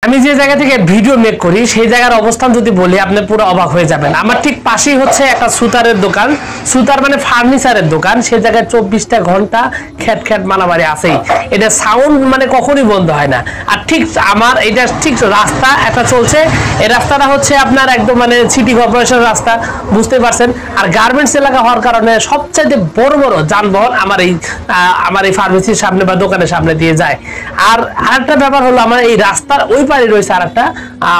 আমি যে জায়গা থেকে ভিডিও মেক করি সেই জায়গার অবস্থান যদি বলি আপনি পুরো অবাক হয়ে যাবেন। আমার ঠিক পাশেই হচ্ছে একটা সুতারের দোকান, সুতার মানে ফার্নিচারের দোকান। সেই জায়গায় 24টা ঘন্টা খ্যাট খ্যাট মারামারি আছেই। এটা সাউন্ড মানে কখনই বন্ধ হয় না। আর ঠিক আমার এটা ঠিক রাস্তা একটা চলছে, এই রাস্তাটা হচ্ছে আপনার একদম মানে সিটি কর্পোরেশনের রাস্তা, বুঝতে পারছেন। আর গার্মেন্টস এলাকা হওয়ার কারণে সবচাইতে বড় বড় যানবাহন আমার এই ফার্মেসির সামনে বা দোকানের সামনে দিয়ে যায়। আর আরেকটা ব্যাপার হলো আমার এই রাস্তার ওই পারে রয়েছে আর একটা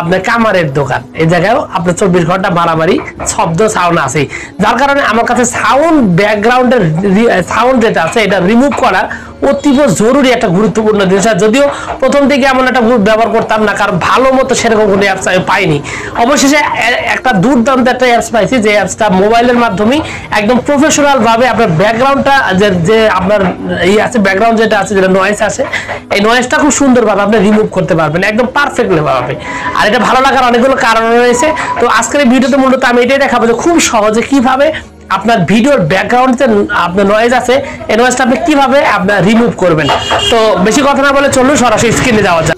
আপনার কামারের দোকান। এই জায়গায়ও আপনার 24 ঘন্টা মারামারি শব্দ সাউন্ড আছে, যার কারণে আমার কাছে সাউন্ড ব্যাকগ্রাউন্ডের সাউন্ড যেটা আছে এটা রিমুভ করা অতীব জরুরি একটা গুরুত্বপূর্ণ জিনিস। যদিও প্রথম থেকে এমন একটা গ্রুপ ব্যবহার করতাম না, কারণ ভালো মতো সেরকম কোনো অ্যাপস আমি পাইনি। অবশেষে একটা দুর্দান্ত একটা অ্যাপস পাইছি, যে অ্যাপসটা মোবাইলের মাধ্যমে একদম প্রফেশনাল ভাবে আপনার ব্যাকগ্রাউন্ডটা যে আপনার এই আছে, ব্যাকগ্রাউন্ড যেটা আছে, যেটা নয়েজ আছে, এই নয়েজটা খুব সুন্দরভাবে আপনি রিমুভ করতে পারবেন একদম পারফেক্টলি ভাবে। আর এটা ভালো লাগার অনেকগুলো কারণ রয়েছে। তো আজকের এই ভিডিওতে মূলত আমি এটাই দেখাবো যে খুব সহজে কিভাবে আপনার ভিডিওর ব্যাকগ্রাউন্ডে আপনার নয়েজ আছে, এই নয়েজটা আপনি কিভাবে আপনার রিমুভ করবেন। তো বেশি কথা না বলে চলুন সরাসরি স্ক্রিনে যাওয়া যাক।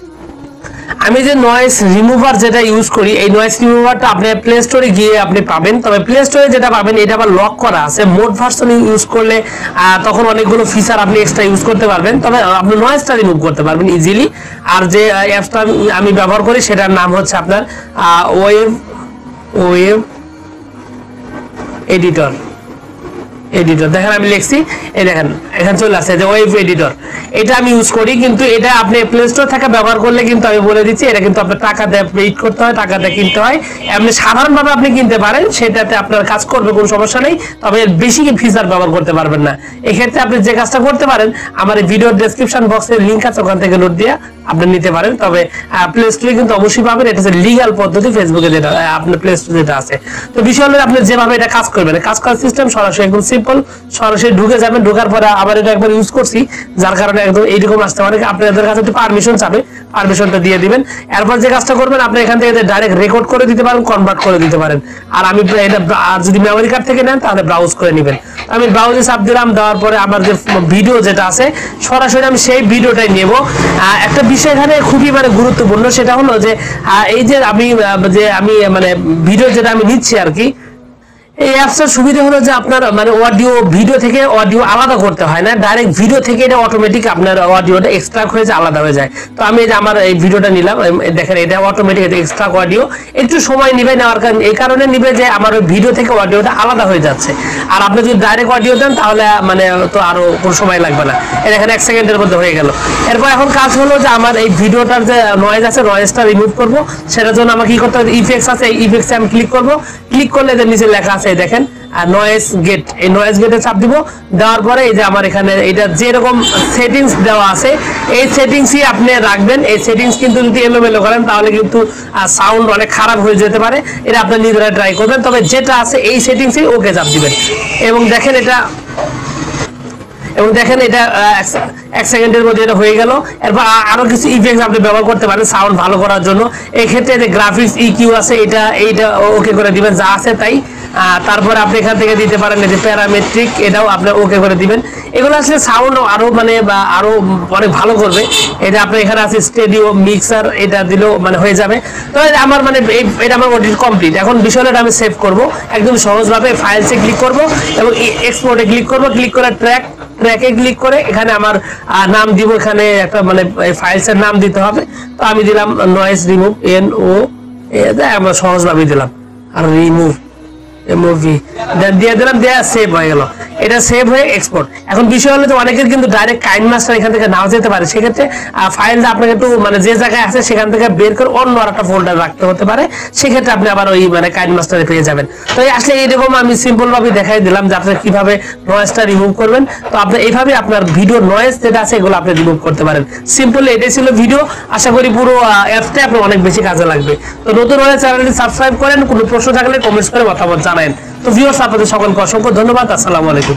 আমি যে নয়েজ রিমুভার যেটা ইউজ করি, এই নয়েজ রিমুভারটা আপনি প্লে স্টোরে গিয়ে আপনি পাবেন। তবে প্লে স্টোরে যেটা পাবেন এটা আবার লক করা আছে। মোড ভার্সন ইউজ করলে তখন অনেকগুলো ফিচার আপনি এক্সট্রা ইউজ করতে পারবেন, তবে আপনি নয়েজটা রিমুভ করতে পারবেন ইজিলি। আর যে অ্যাপসটা আমি ব্যবহার করি সেটার নাম হচ্ছে আপনার ওয়েভ এডিটর। দেখেন আমি লিখছি, এই দেখেন এখানে চলে আসছে যে ওয়েব এডিটর। এটা আমি ইউজ করি, কিন্তু এটা আপনি প্লে স্টোর থেকে ব্যবহার করলে কিন্তু আমি বলে দিচ্ছি এটা কিন্তু আপনার টাকা দিয়ে পেইড করতে হয়, টাকা দিয়ে কিনতে হয়। এমনি সাধারণভাবে আপনি কিনতে পারেন, সেটাতে আপনার কাজ করবে, কোনো সমস্যা নেই। তবে এর বেশি ফিচার ব্যবহার করতে পারবেন না। এক্ষেত্রে আপনি যে কাজটা করতে পারেন, আমার এই ভিডিওর ডেসক্রিপশন বক্সে লিঙ্ক আছে, ওখান থেকে নোট দিয়ে আপনি নিতে পারেন। তবে প্লে স্টোরে কিন্তু অবশ্যই পাবেন, এটা হচ্ছে লিগ্যাল পদ্ধতি, ফেসবুকে যেটা আপনার প্লে স্টোরে যেটা আছে। তো বিষয় হলো আপনি যেভাবে এটা কাজ করবেন, কাজ করার সিস্টেম সরাসরি একদম সিম্পল। সরাসরি ঢুকে যাবেন, ঢোকার পরে আবার এটা একবার ইউজ করছি, যার কারণে একদম এইরকম আসতে পারে। আপনাদের কাছে একটু পারমিশন চাবে, পারমিশনটা দিয়ে দিবেন। এরপর যে কাজটা করবেন, আপনি এখান থেকে ডাইরেক্ট রেকর্ড করে দিতে পারেন, কনভার্ট করে দিতে পারেন। আর আমি এটা যদি মেমোরি কার্ড থেকে নেন তাহলে ব্রাউজ করে নেবেন। আমি ব্রাউজে চাপ দিলাম, দেওয়ার পরে আমার যে ভিডিও যেটা আছে সরাসরি আমি সেই ভিডিওটাই নেব। একটা বিষয় এখানে খুবই মানে গুরুত্বপূর্ণ, সেটা হলো যে এই যে আমি মানে ভিডিও যেটা আমি নিচ্ছি আর কি, এই অ্যাপসটার সুবিধা হলো যে আপনার মানে অডিও ভিডিও থেকে অডিও আলাদা করতে হয় না, ডাইরেক্ট ভিডিও থেকে এটা অটোমেটিক আপনার অডিওটা এক্সট্রাক্ট হয়ে যায়, আলাদা হয়ে যায়। তো আমি আমার এই ভিডিওটা নিলাম, দেখেন এটা অটোমেটিক এক্সট্রাক্ট অডিও। একটু সময় নিবে, নেওয়ার কারণ এই কারণে নিবে যে আমার ওই ভিডিও থেকে অডিওটা আলাদা হয়ে যাচ্ছে। আর আপনি যদি ডাইরেক্ট অডিও দেন তাহলে মানে তো আরো কোনো সময় লাগবে না। এখানে 1 সেকেন্ডের মধ্যে হয়ে গেল। এরপর এখন কাজ হলো যে আমার এই ভিডিওটার যে নয়েজ আছে, নয়েজটা রিমুভ করব। সেটার জন্য আমাকে কি করতে হবে, ইফেক্টস আছে, এই ইফেক্টসে আমি ক্লিক করব। ক্লিক করলে যে নিচে লেখা আছে দেখেন নয়েজ গেট, এই নয়েজ গেটে চাপ দিব। দেওয়ার পরে এই যে আমার এখানে এটা যেরকম সেটিংস দেওয়া আছে এই সেটিংসই আপনি রাখবেন। এই সেটিংস কিন্তু যদি এলোমেলো করেন তাহলে কিন্তু সাউন্ড অনেক খারাপ হয়ে যেতে পারে। এটা আপনি নিজেরা ট্রাই করবেন। তবে যেটা আছে এই সেটিংসই ওকে চাপ দিবেন এবং দেখেন এটা 1 সেকেন্ডের মধ্যে এটা হয়ে গেল। এরপর আরো কিছু ইফেক্টস আপনি ব্যবহার করতে পারেন সাউন্ড ভালো করার জন্য। এই ক্ষেত্রে যে গ্রাফিক্স ইকিউ আছে এইটা ওকে করে দিবেন, যা আছে তাই। তারপরে আপনি এখান থেকে দিতে পারেন এই যে প্যারামেট্রিক, এটাও আপনি ওকে করে দিবেন। এগুলো আসলে সাউন্ড আরো মানে আরো অনেক ভালো করবে। এটা আপনি এখানে আছে স্টেডিও মিক্সার, এটা দিলেও মানে হয়ে যাবে। তো আমার মানে এটা আমার অডিট কমপ্লিট। এখন বিষয়টা আমি সেভ করব একদম সহজভাবে। ফাইলসে ক্লিক করব এবং এক্সপোর্টে ক্লিক করব। ক্লিক করে ট্র্যাকে ক্লিক করে এখানে আমার নাম দিব। এখানে একটা মানে ফাইলসের নাম দিতে হবে। তো আমি দিলাম নয়েজ রিমুভ, আমরা সহজভাবে দিলাম। আর রিমুভ মুভি দিয়ে দিলাম, দেয়া সেভ হয়ে গেল। এটা সেভ হয়ে এক্সপোর্ট। এখন বিষয় হলো যে অনেকের কিন্তু ডাইরেক্ট কাইন মাস্টার এখান থেকে নাও যেতে পারে। সেক্ষেত্রে ফাইলটা আপনাকে একটু মানে যে জায়গায় আছে সেখান থেকে বের করে অন্য আরেকটা ফোল্ডার রাখতে হতে পারে। সেক্ষেত্রে আপনি আবার ওই মানে কাইন মাস্টারে পেয়ে যাবেন। তো আসলে এইরকম আমি সিম্পল ভাবে দেখাই দিলাম যে আপনি কিভাবে নয়েজটা রিমুভ করবেন। তো আপনি এইভাবে আপনার ভিডিও নয়েজ যেটা আছে এগুলো আপনি রিমুভ করতে পারেন। সিম্পলি এটাই ছিল ভিডিও। আশা করি পুরো অ্যাপসটা আপনার অনেক বেশি কাজে লাগবে। তো নতুন হলে চ্যানেলটি সাবস্ক্রাইব করেন, কোনো প্রশ্ন থাকলে কমেন্টস করে মতামত জানান। তো ভিউয়ার্স আপনাদের সকলকে অসংখ্য ধন্যবাদ। আসসালামু আলাইকুম।